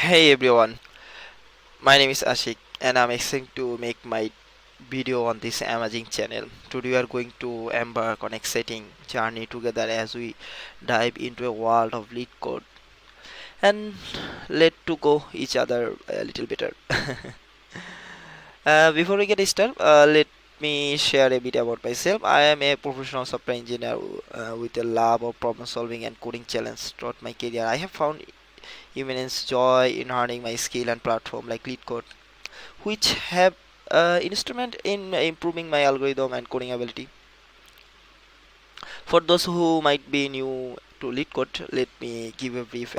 Hey everyone, my name is Ashik and I'm excited to make my video on this amazing channel. Today we are going to embark on exciting journey together as we dive into a world of LeetCode and let to go each other a little better. Before we get started, let me share a bit about myself. I am a professional software engineer with a love of problem solving and coding challenge throughout my career. I have found immense joy in learning my skill and platform like LeetCode, which have instrument in improving my algorithm and coding ability. For those who might be new to LeetCode, let me give a brief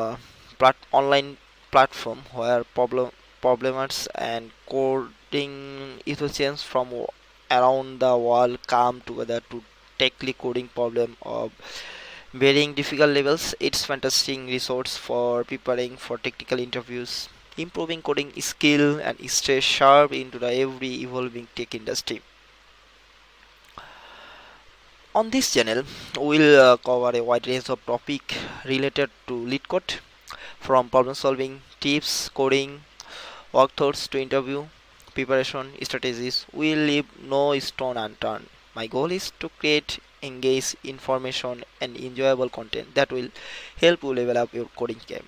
online platform where problems and coding enthusiasts from around the world come together to tackle coding problem of varying difficult levels. It's fantastic resource for preparing for technical interviews, improving coding skill, and stay sharp into the every evolving tech industry. On this channel, we'll cover a wide range of topic related to LeetCode, from problem solving, tips, coding, walkthroughs to interview preparation strategies. We'll leave no stone unturned. My goal is to create engage information and enjoyable content that will help you level up your coding game.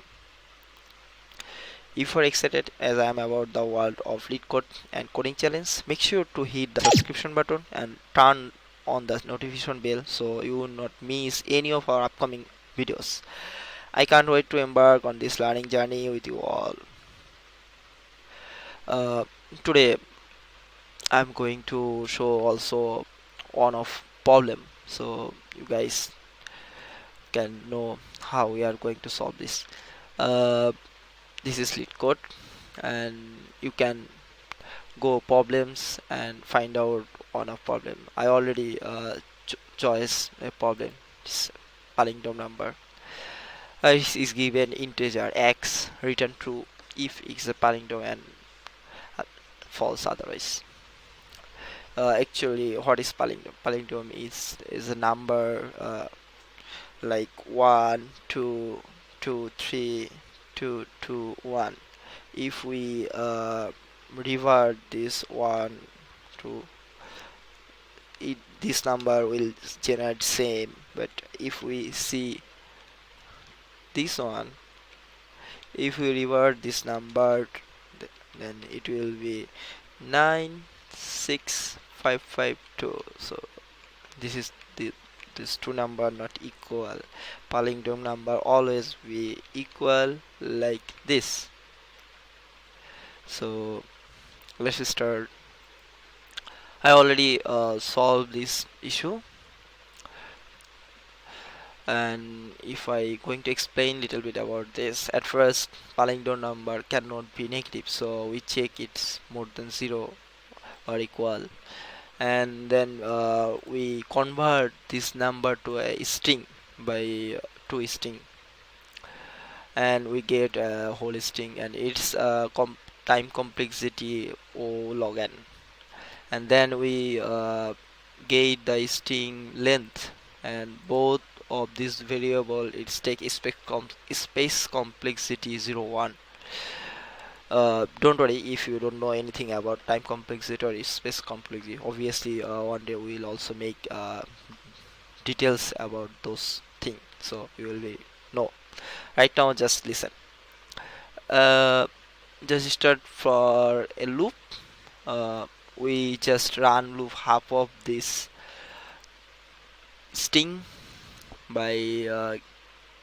If you're excited as I am about the world of LeetCode and coding challenge, make sure to hit the subscription button and turn on the notification bell so you will not miss any of our upcoming videos. I can't wait to embark on this learning journey with you all. Uh, Today I'm going to show also one of problem, so you guys can know how we are going to solve this. Uh, this is LeetCode, and you can go problems and find out on a problem. I already choice a problem. This palindrome number is given integer x return true if it's a palindrome and uh, false otherwise. Actually, what is palindrome? Palindrome is a number like 1 2 2 3 2 2 1. If we revert this 1 to this number will generate same, but if we see this one, if we revert this number, then it will be 96552. So this is the this two number not equal. Palindrome number always be equal like this. So let's start. I already solved this issue, and if I going to explain little bit about this, at first palindrome number cannot be negative, so we check it's more than 0 or equal, and then we convert this number to a string by to string, and we get a whole string, and it's time complexity o log n, and then we get the string length, and both of this variable it's take space complexity 01. Don't worry if you don't know anything about time complexity or space complexity. Obviously one day we'll also make details about those things, so you will be know. Right now just listen. uh, just start for a loop. We just run loop half of this string by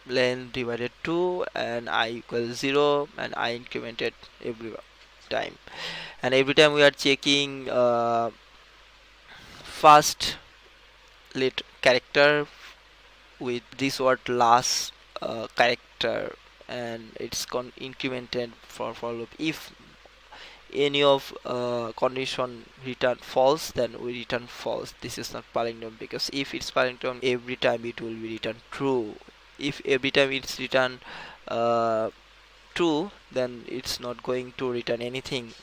length divided 2 and I equals 0, and I incremented every time, and every time we are checking first lit character with this word last character, and it's incremented for loop. If any of condition return false, then we return false. This is not palindrome, because if it's palindrome every time it will be return true. If every time it's return uh, true, then it's not going to return anything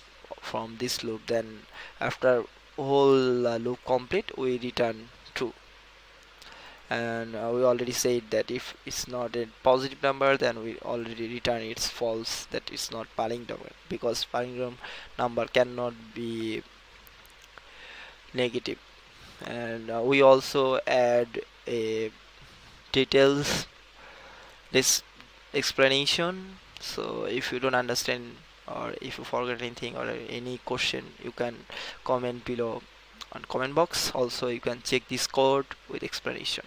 from this loop. Then after whole loop complete we return true. and we already said that if it's not a positive number, then we already return it's false, that it's not palindrome, because palindrome number cannot be negative. And we also add a details this explanation. So if you don't understand, or if you forget anything or any question, you can comment below on comment box. Also you can check this code with explanation.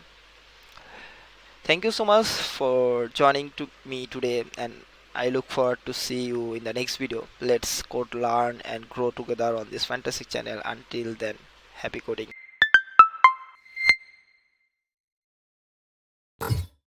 Thank you so much for joining to me today, and I look forward to see you in the next video. Let's code, learn and grow together on this fantastic channel. Until then, happy coding.